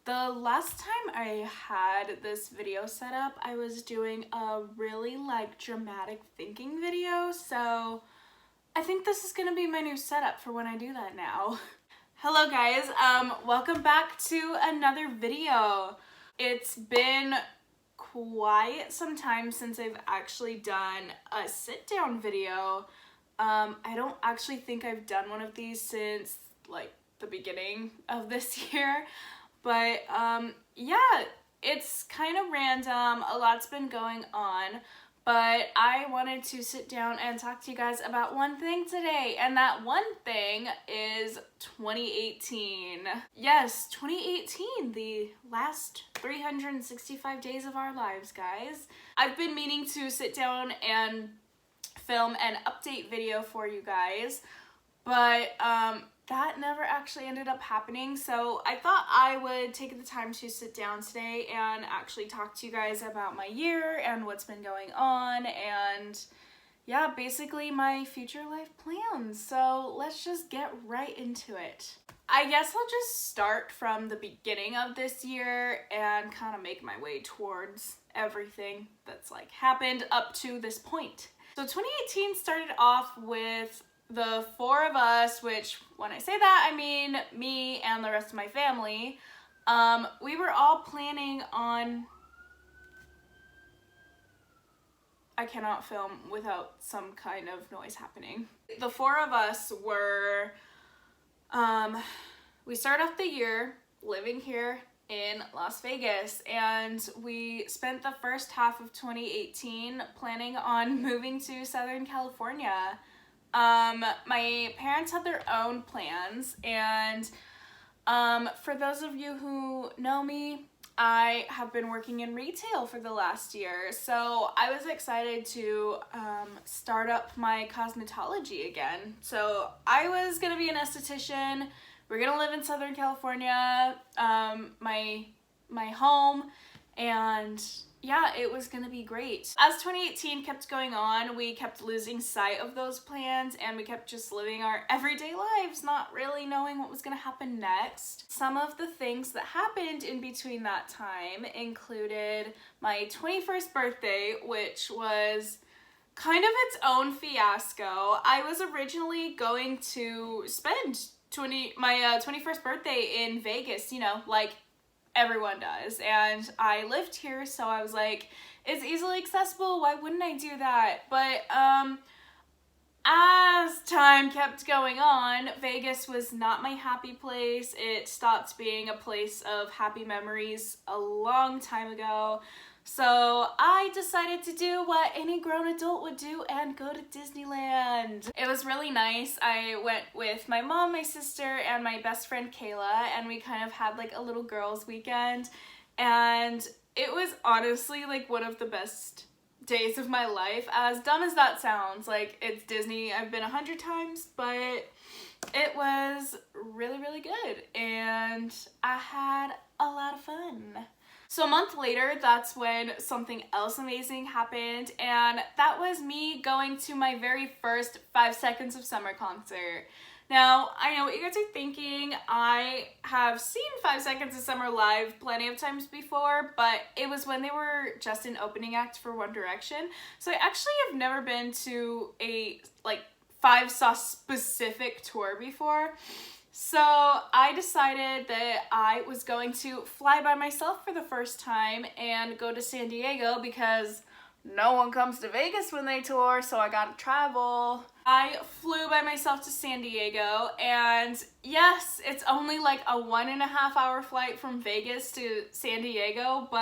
The last time I had this video set up, I was doing a really dramatic thinking video, so I think this is gonna be my new setup for when I do that now. Hello guys, welcome back to another video. It's been quite some time since I've actually done a sit down video. I don't actually think I've done one of these since the beginning of this year. But yeah, it's kind of random. A lot's been going on, but I wanted to sit down and talk to you guys about one thing today, and that one thing is 2018. Yes, 2018, the last 365 days of our lives, guys. I've been meaning to sit down and film an update video for you guys, but that never actually ended up happening, so I thought I would take the time to sit down today and actually talk to you guys about my year and what's been going on and yeah, basically my future life plans. So let's just get right into it. I guess I'll just start from the beginning of this year and kind of make my way towards everything that's happened up to this point. So 2018 started off with the four of us, which when I say that, I mean me and the rest of my family. We were all planning on... I cannot film without some kind of noise happening. The four of us were, we started off the year living here in Las Vegas, and we spent the first half of 2018 planning on moving to Southern California. My parents had their own plans, and for those of you who know me, I have been working in retail for the last year, so I was excited to start up my cosmetology again. So I was gonna be an esthetician. We're gonna live in Southern California, my home, and yeah, it was gonna be great. As 2018 kept going on, we kept losing sight of those plans and we kept just living our everyday lives, not really knowing what was gonna happen next. Some of the things that happened in between that time included my 21st birthday, which was kind of its own fiasco. I was originally going to spend my 21st birthday in Vegas, you know, like everyone does, and I lived here, so I was like, it's easily accessible, why wouldn't I do that? But as time kept going on, Vegas was not my happy place. It stopped being a place of happy memories a long time ago. So I decided to do what any grown adult would do and go to Disneyland. It was really nice. I went with my mom, my sister, and my best friend Kayla, and we kind of had a little girls' weekend, and it was honestly one of the best days of my life. As dumb as that sounds, it's Disney. I've been 100 times, but it was really, really good, and I had a lot of fun. So a month later, that's when something else amazing happened, and that was me going to my very first 5 Seconds of Summer concert. Now, I know what you guys are thinking. I have seen 5 Seconds of Summer live plenty of times before, but it was when they were just an opening act for One Direction. So I actually have never been to a 5 Sauce specific tour before. So I decided that I was going to fly by myself for the first time and go to San Diego because no one comes to Vegas when they tour, so I gotta travel. I flew by myself to San Diego, and yes, it's only a 1.5 hour flight from Vegas to San Diego, but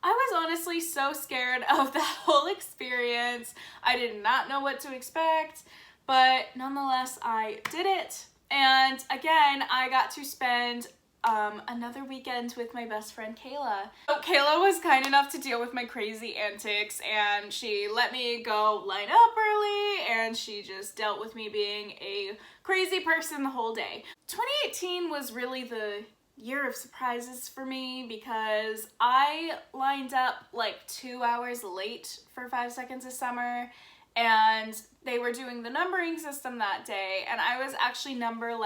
I was honestly so scared of that whole experience. I did not know what to expect, but nonetheless, I did it. And again, I got to spend another weekend with my best friend Kayla. So Kayla was kind enough to deal with my crazy antics, and she let me go line up early, and she just dealt with me being a crazy person the whole day. 2018 was really the year of surprises for me because I lined up 2 hours late for 5 Seconds of Summer, and they were doing the numbering system that day, and I was actually number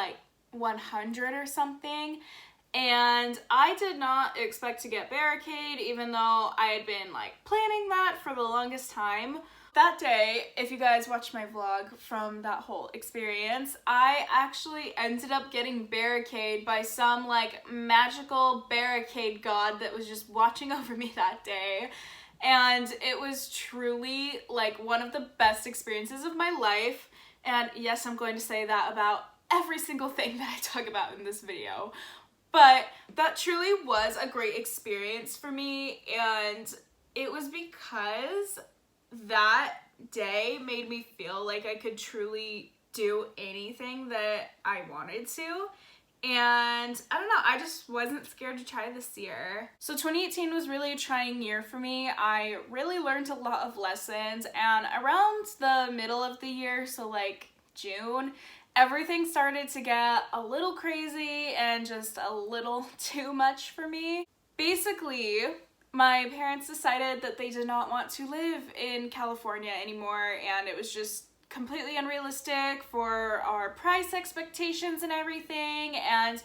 100 or something, And I did not expect to get Barricade, even though I had been like planning that for the longest time. That day, if you guys watched my vlog from that whole experience, I actually ended up getting Barricade by some like magical barricade god that was just watching over me that day. And it was truly like one of the best experiences of my life. And yes, I'm going to say that about every single thing that I talk about in this video. But that truly was a great experience for me, and it was because that day made me feel like I could truly do anything that I wanted to. And I don't know, I just wasn't scared to try this year. So 2018 was really a trying year for me. I really learned a lot of lessons, and around the middle of the year, so like June, everything started to get a little crazy and just a little too much for me. Basically, my parents decided that they did not want to live in California anymore, and it was just completely unrealistic for our price expectations and everything, and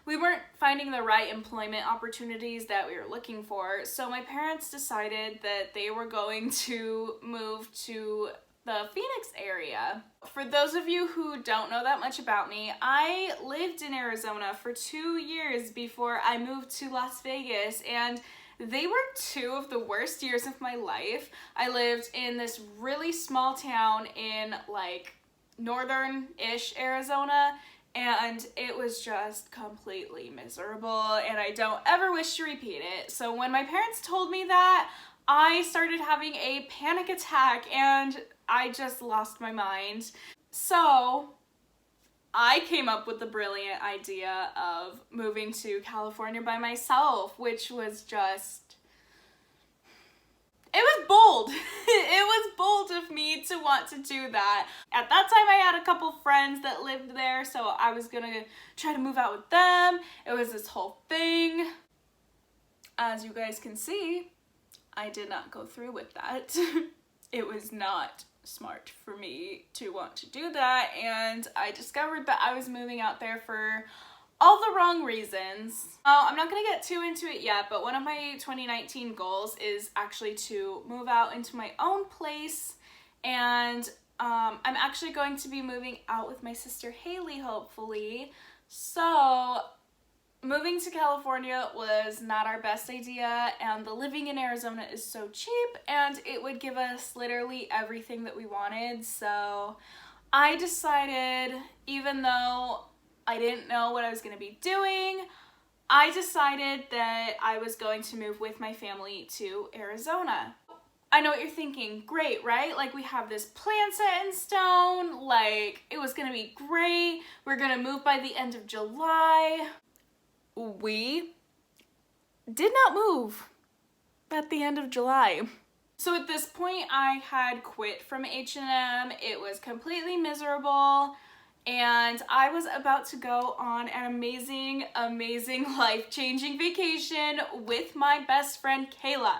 we weren't finding the right employment opportunities that we were looking for. So my parents decided that they were going to move to the Phoenix area. For those of you who don't know that much about me, I lived in Arizona for 2 years before I moved to Las Vegas, and they were 2 of the worst years of my life. I lived in this really small town in like northern-ish Arizona, and it was just completely miserable, and I don't ever wish to repeat it. So when my parents told me that, I started having a panic attack and I just lost my mind. So I came up with the brilliant idea of moving to California by myself, which was just, it was bold. It was bold of me to want to do that. At that time, I had a couple friends that lived there, so I was gonna try to move out with them. It was this whole thing. As you guys can see, I did not go through with that. It was not smart for me to want to do that, and I discovered that I was moving out there for all the wrong reasons. I'm not gonna get too into it yet, but one of my 2019 goals is actually to move out into my own place, and I'm actually going to be moving out with my sister Haley, hopefully. So moving to California was not our best idea, and the living in Arizona is so cheap, and it would give us literally everything that we wanted. So I decided, even though I didn't know what I was going to be doing, I decided that I was going to move with my family to Arizona. I know what you're thinking. Great, right? Like, we have this plan set in stone. Like, it was going to be great. We're going to move by the end of July. We did not move at the end of July. So at this point, I had quit from H&M. It was completely miserable, and I was about to go on an amazing, life-changing vacation with my best friend, Kayla.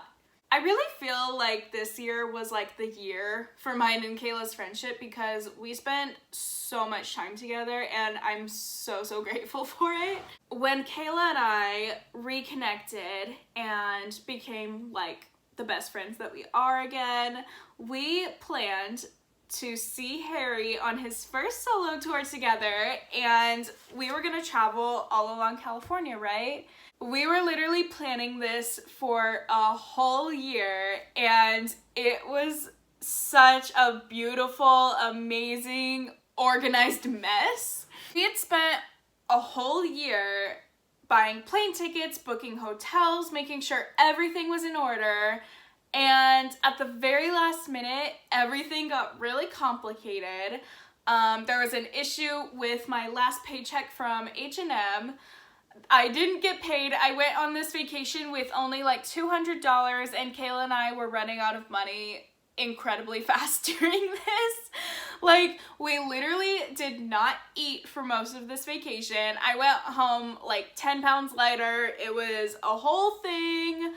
I really feel like this year was like the year for mine and Kayla's friendship, because we spent so much time together, and I'm so grateful for it. When Kayla and I reconnected and became like the best friends that we are again, we planned to see Harry on his first solo tour together, and we were gonna travel all along California, right? We were literally planning this for a whole year, and it was such a beautiful, amazing, organized mess. We had spent a whole year buying plane tickets, booking hotels, making sure everything was in order, and at the very last minute, everything got really complicated. There was an issue with my last paycheck from H&M. I didn't get paid. I went on this vacation with only like $200, and Kayla and I were running out of money incredibly fast during this. Like, we literally did not eat for most of this vacation. I went home like 10 pounds lighter. It was a whole thing,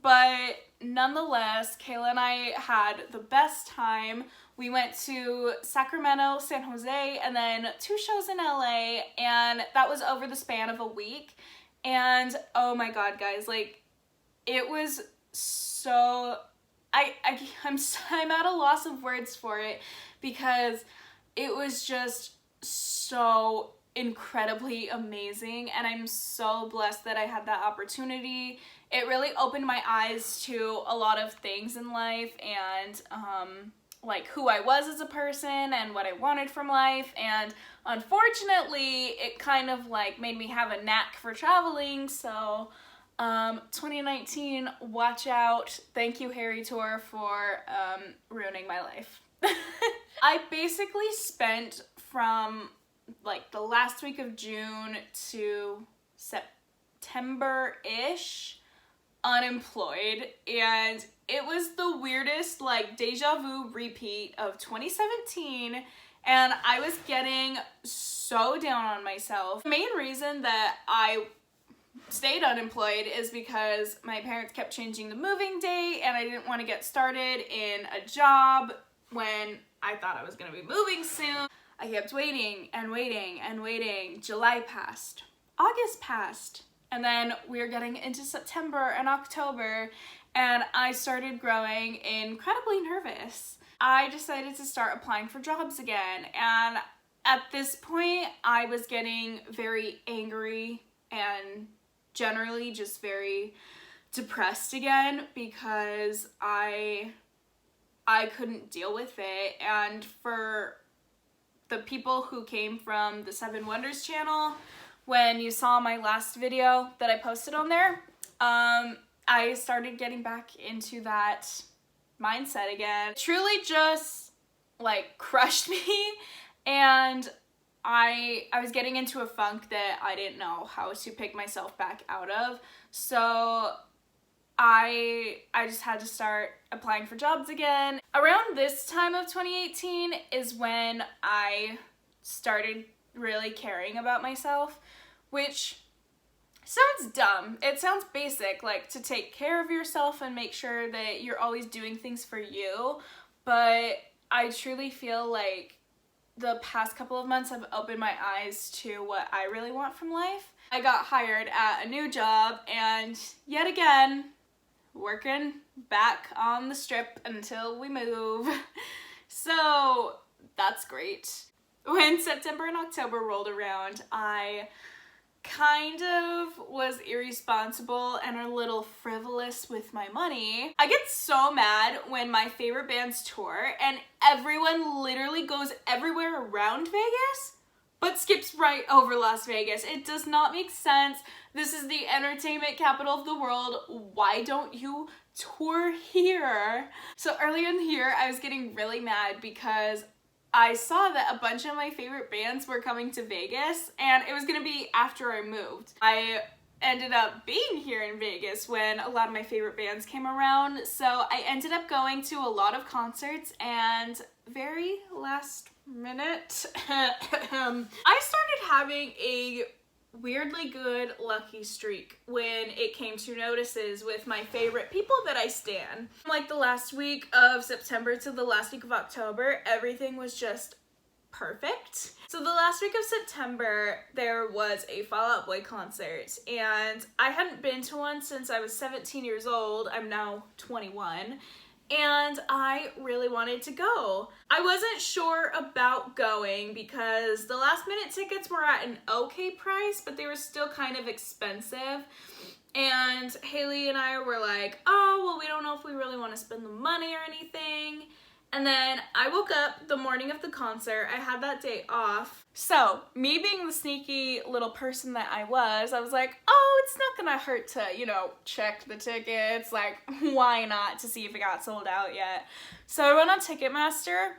but nonetheless, Kayla and I had the best time. We went to Sacramento, San Jose, and then 2 shows in LA, and that was over the span of a week. And oh my god, guys, like, it was so, I'm at a loss of words for it, because it was just so incredibly amazing, and I'm so blessed that I had that opportunity. It really opened my eyes to a lot of things in life, and like who I was as a person and what I wanted from life. And unfortunately, it kind of like made me have a knack for traveling. So 2019, watch out. Thank you, Harry Tour, for ruining my life. I basically spent from like the last week of June to September-ish unemployed, and it was the weirdest like deja vu repeat of 2017, and I was getting so down on myself. The main reason that I stayed unemployed is because my parents kept changing the moving date, and I didn't want to get started in a job when I thought I was going to be moving soon. I kept waiting and waiting and waiting. July passed, August passed, and then we were getting into September and October, and I started growing incredibly nervous. I decided to start applying for jobs again, and at this point I was getting very angry and generally just very depressed again, because I couldn't deal with it. And for the people who came from the Seven Wonders channel, when you saw my last video that I posted on there, I started getting back into that mindset again. It truly just like crushed me, and I was getting into a funk that I didn't know how to pick myself back out of. So I just had to start applying for jobs again. Around this time of 2018 is when I started really caring about myself, which sounds dumb. It sounds basic, like to take care of yourself and make sure that you're always doing things for you, but I truly feel like the past couple of months have opened my eyes to what I really want from life. I got hired at a new job, and yet again, working back on the strip until we move. So that's great. When September and October rolled around, I kind of was irresponsible and a little frivolous with my money. I get so mad when my favorite bands tour and everyone literally goes everywhere around Vegas but skips right over Las Vegas. It does not make sense. This is the entertainment capital of the world. Why don't you tour here? So earlier in the year, I was getting really mad because I saw that a bunch of my favorite bands were coming to Vegas, and it was gonna be after I moved. I ended up being here in Vegas when a lot of my favorite bands came around, so I ended up going to a lot of concerts, and very last minute, I started having a weirdly good lucky streak when it came to notices with my favorite people that I stan. Like the last week of September to the last week of October, everything was just perfect. So the last week of September, there was a Fall Out Boy concert, and I hadn't been to one since I was 17 years old. I'm now 21. And I really wanted to go. I wasn't sure about going because the last minute tickets were at an okay price, but they were still kind of expensive. And Haley and I were like, oh, well, we don't know if we really want to spend the money or anything. And then I woke up the morning of the concert. I had that day off. So me being the sneaky little person that I was like, oh, it's not gonna hurt to, you know, check the tickets. Like, why not, to see if it got sold out yet. So I went on Ticketmaster.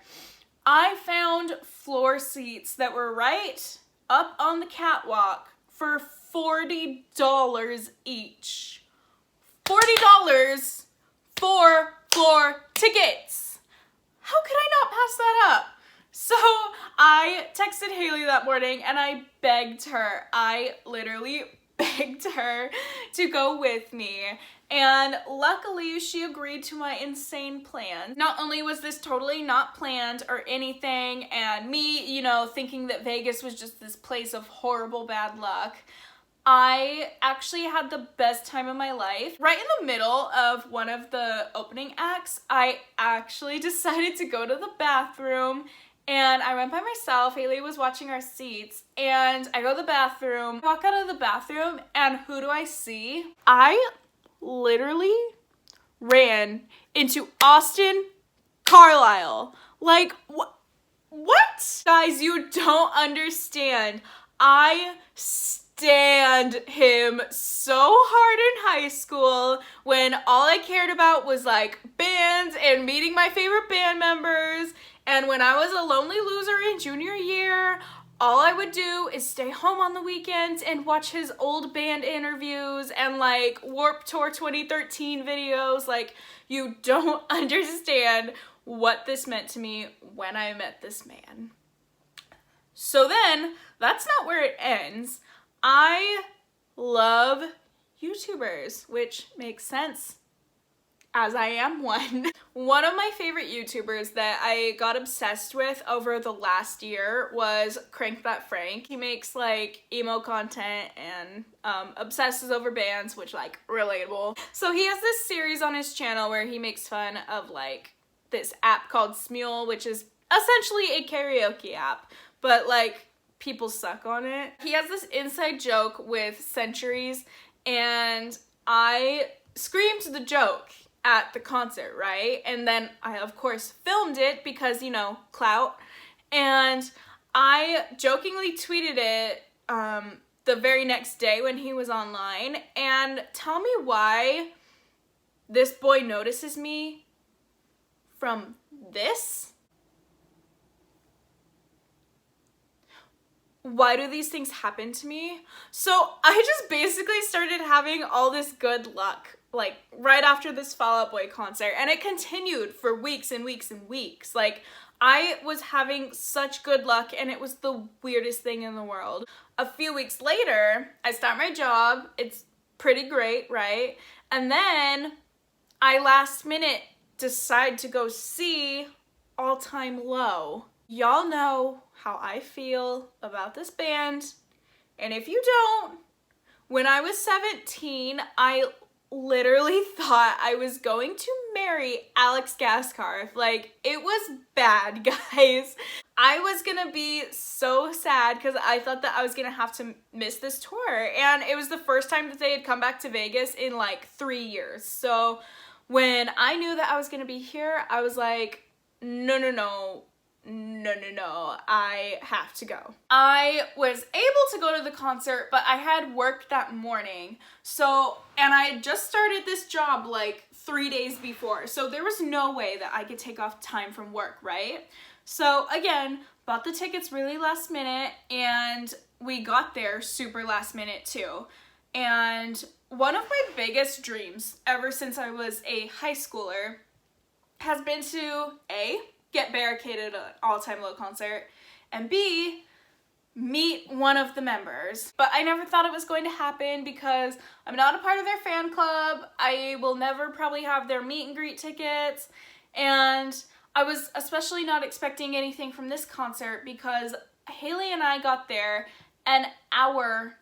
I found floor seats that were right up on the catwalk for $40 each. $40 for floor tickets. How could I not pass that up? So I texted Haley that morning and I begged her. I literally begged her to go with me. And luckily she agreed to my insane plan. Not only was this totally not planned or anything, and me, you know, thinking that Vegas was just this place of horrible bad luck, I actually had the best time of my life. Right in the middle of one of the opening acts, I actually decided to go to the bathroom, and I went by myself. Haley was watching our seats, and I go to the bathroom, walk out of the bathroom, and who do I see? I literally ran into Austin Carlisle. Like, what? Guys, you don't understand. I stand him so hard in high school when all I cared about was like bands and meeting my favorite band members. And when I was a lonely loser in junior year, all I would do is stay home on the weekends and watch his old band interviews and like Warped Tour 2013 videos. Like, you don't understand what this meant to me when I met this man. So then, that's not where it ends. I love YouTubers, which makes sense, as I am one. One of my favorite YouTubers that I got obsessed with over the last year was Crank That Frank. He makes like emo content and obsesses over bands, which like relatable. So he has this series on his channel where he makes fun of like this app called Smule, which is essentially a karaoke app, but like people suck on it. He has this inside joke with Centuries, and I screamed the joke at the concert, right? And then I, of course, filmed it because, you know, clout. And I jokingly tweeted it the very next day when he was online. And tell me why this boy notices me from this? Why do these things happen to me? So I just basically started having all this good luck, like right after this Fall Out Boy concert, and it continued for weeks and weeks and weeks. Like, I was having such good luck, and it was the weirdest thing in the world. A few weeks later, I start my job. It's pretty great, right? And then I last minute decide to go see All Time Low. Y'all know how I feel about this band, and if you don't, when I was 17, I literally thought I was going to marry Alex Gaskarth. Like, it was bad, guys. I was gonna be so sad because I thought that I was gonna have to miss this tour, and it was the first time that they had come back to Vegas in like 3 years. So when I knew that I was gonna be here, I was like, no, I have to go. I was able to go to the concert, but I had work that morning. So, and I had just started this job like 3 days before. So there was no way that I could take off time from work, right? So again, bought the tickets really last minute, and we got there super last minute too. And one of my biggest dreams ever since I was a high schooler has been to A, get barricaded at an All Time Low concert, and B, meet one of the members. But I never thought it was going to happen because I'm not a part of their fan club. I will never probably have their meet and greet tickets, and I was especially not expecting anything from this concert because Haley and I got there an hour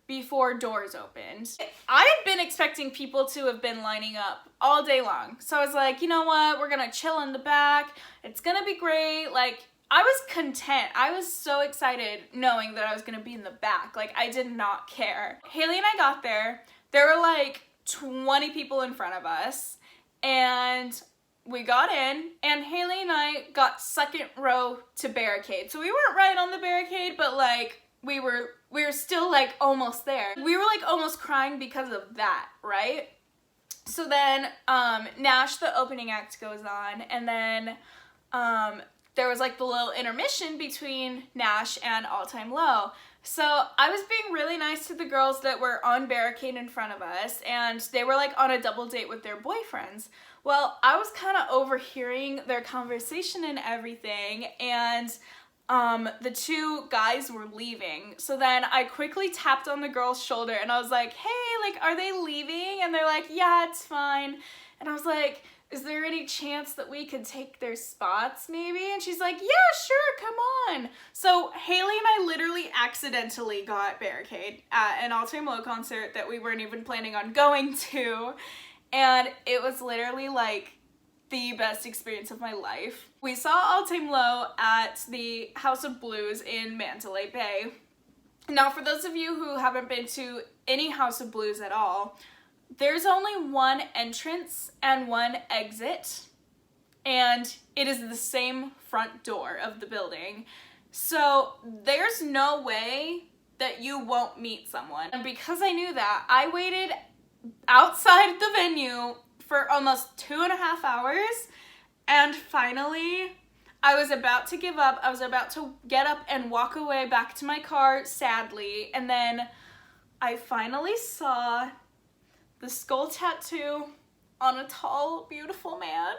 before doors opened. I had been expecting people to have been lining up all day long. So I was like, you know what? We're gonna chill in the back. It's gonna be great. Like, I was content. I was so excited knowing that I was gonna be in the back. Like, I did not care. Haley and I got there. There were like 20 people in front of us, and we got in, and Haley and I got second row to barricade. So we weren't right on the barricade, but like, we were still like almost there. We were like almost crying because of that, right? So then Nash, the opening act, goes on, and then there was like the little intermission between Nash and All Time Low. So I was being really nice to the girls that were on barricade in front of us, and they were like on a double date with their boyfriends. Well, I was kind of overhearing their conversation and everything, and the two guys were leaving. So then I quickly tapped on the girl's shoulder and I was like, hey, like, are they leaving? And they're like, yeah, it's fine. And I was like, is there any chance that we could take their spots maybe? And she's like, yeah, sure, come on. So Haley and I literally accidentally got Barricade at an All Time Low concert that we weren't even planning on going to. And it was literally like the best experience of my life. We saw All Time Low at the House of Blues in Mandalay Bay. Now, for those of you who haven't been to any House of Blues at all, there's only one entrance and one exit, and it is the same front door of the building. So there's no way that you won't meet someone. And because I knew that, I waited outside the venue for almost 2.5 hours, and finally I was about to give up. I was about to get up and walk away back to my car, sadly, and then I finally saw the skull tattoo on a tall, beautiful man.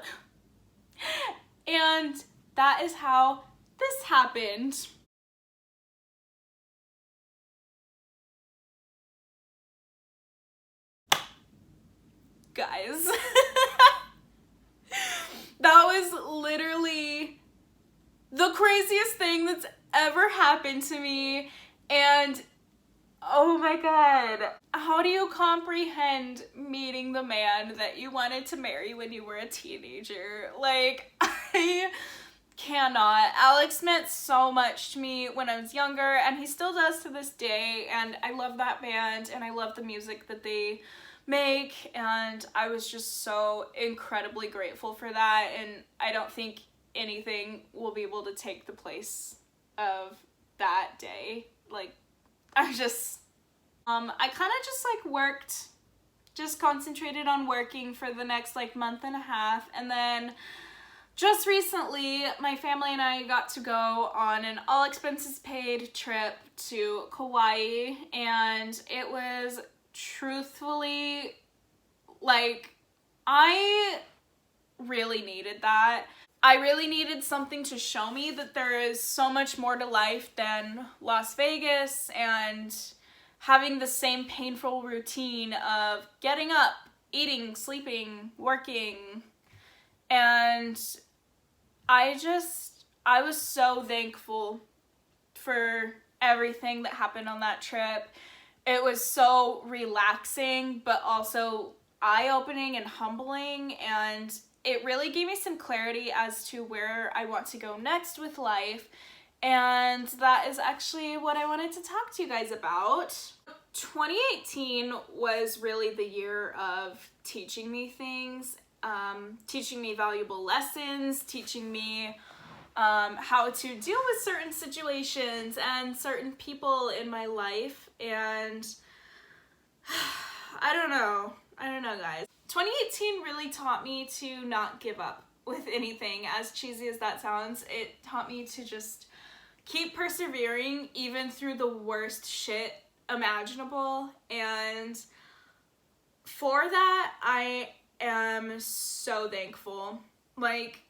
And that is how this happened. Guys. That was literally the craziest thing that's ever happened to me. And oh my god, how do you comprehend meeting the man that you wanted to marry when you were a teenager? Like, I cannot. Alex meant so much to me when I was younger, and he still does to this day, and I love that band, and I love the music that they make, and I was just so incredibly grateful for that, and I don't think anything will be able to take the place of that day. Like, I kind of just like just concentrated on working for the next like month and a half, and then just recently my family and I got to go on an all expenses paid trip to Kauai, and it was truthfully, like, I really needed that. I really needed something to show me that there is so much more to life than Las Vegas and having the same painful routine of getting up, eating, sleeping, working. And I was so thankful for everything that happened on that trip. It was so relaxing, but also eye-opening and humbling, and it really gave me some clarity as to where I want to go next with life, and that is actually what I wanted to talk to you guys about. 2018 was really the year of teaching me things, teaching me valuable lessons, teaching me how to deal with certain situations and certain people in my life, and I don't know guys. 2018 really taught me to not give up with anything, as cheesy as that sounds. It taught me to just keep persevering even through the worst shit imaginable, and for that I am so thankful. Like,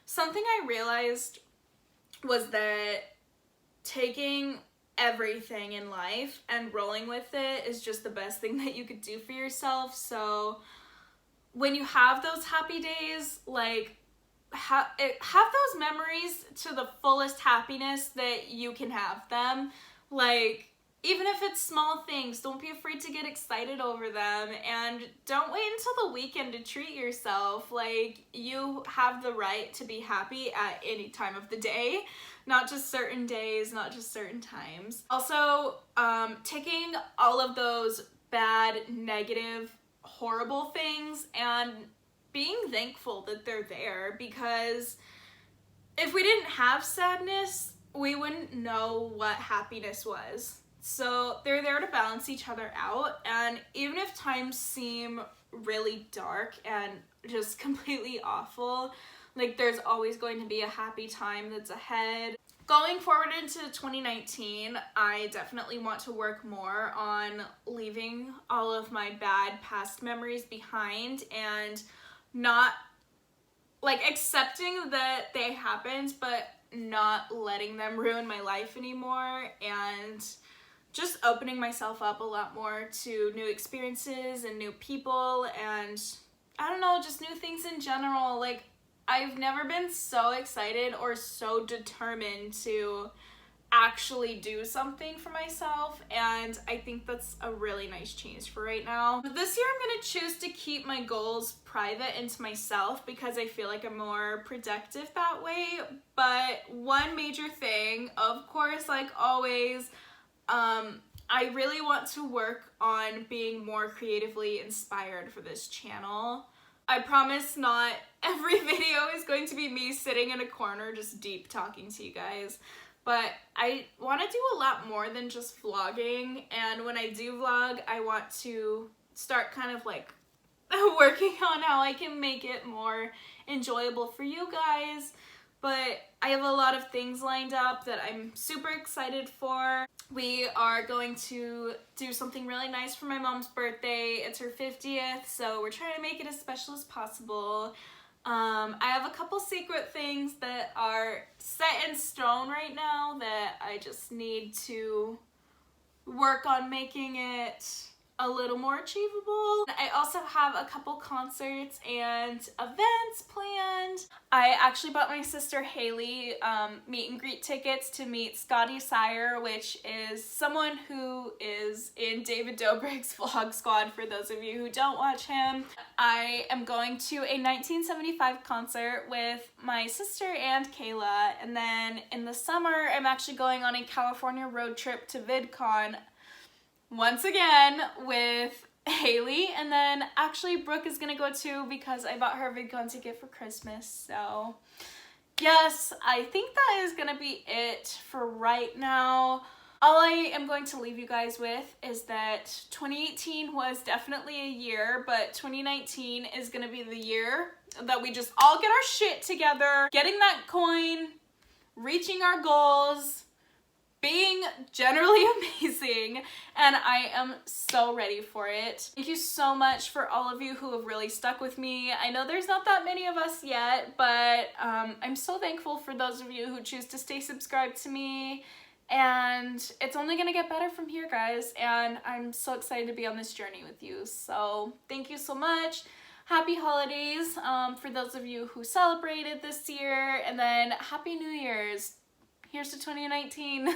something I realized was that taking everything in life and rolling with it is just the best thing that you could do for yourself. So when you have those happy days, like, have those memories to the fullest happiness that you can have them. Like, even if it's small things, don't be afraid to get excited over them, and don't wait until the weekend to treat yourself. Like, you have the right to be happy at any time of the day, not just certain days, not just certain times. Also, taking all of those bad, negative, horrible things and being thankful that they're there, because if we didn't have sadness, we wouldn't know what happiness was. So they're there to balance each other out, and even if times seem really dark and just completely awful, like, there's always going to be a happy time that's ahead. Going forward into 2019, I definitely want to work more on leaving all of my bad past memories behind and not, like, accepting that they happened, but not letting them ruin my life anymore, and just opening myself up a lot more to new experiences and new people, and I don't know, just new things in general. Like, I've never been so excited or so determined to actually do something for myself, and I think that's a really nice change for right now. But this year I'm gonna choose to keep my goals private and to myself because I feel like I'm more productive that way. But one major thing, of course, like always, I really want to work on being more creatively inspired for this channel. I promise not every video is going to be me sitting in a corner just deep talking to you guys, but I want to do a lot more than just vlogging, and when I do vlog, I want to start kind of like working on how I can make it more enjoyable for you guys. But I have a lot of things lined up that I'm super excited for. We are going to do something really nice for my mom's birthday. It's her 50th, so we're trying to make it as special as possible. I have a couple secret things that are set in stone right now that I just need to work on making it a little more achievable. I also have a couple concerts and events planned. I actually bought my sister Haley meet and greet tickets to meet Scotty Sire, which is someone who is in David Dobrik's Vlog Squad, for those of you who don't watch him. I am going to a 1975 concert with my sister and Kayla, and then in the summer I'm actually going on a California road trip to VidCon once again with Haley, and then actually Brooke is gonna go too because I bought her a VidCon ticket for Christmas. So yes, I think that is gonna be it for right now. All I am going to leave you guys with is that 2018 was definitely a year, but 2019 is gonna be the year that we just all get our shit together, getting that coin, reaching our goals, being generally amazing, and I am so ready for it. Thank you so much for all of you who have really stuck with me. I know there's not that many of us yet, but I'm so thankful for those of you who choose to stay subscribed to me, and it's only gonna get better from here, guys, and I'm so excited to be on this journey with you. So thank you so much. Happy holidays for those of you who celebrated this year, and then Happy New Year's. Here's to 2019.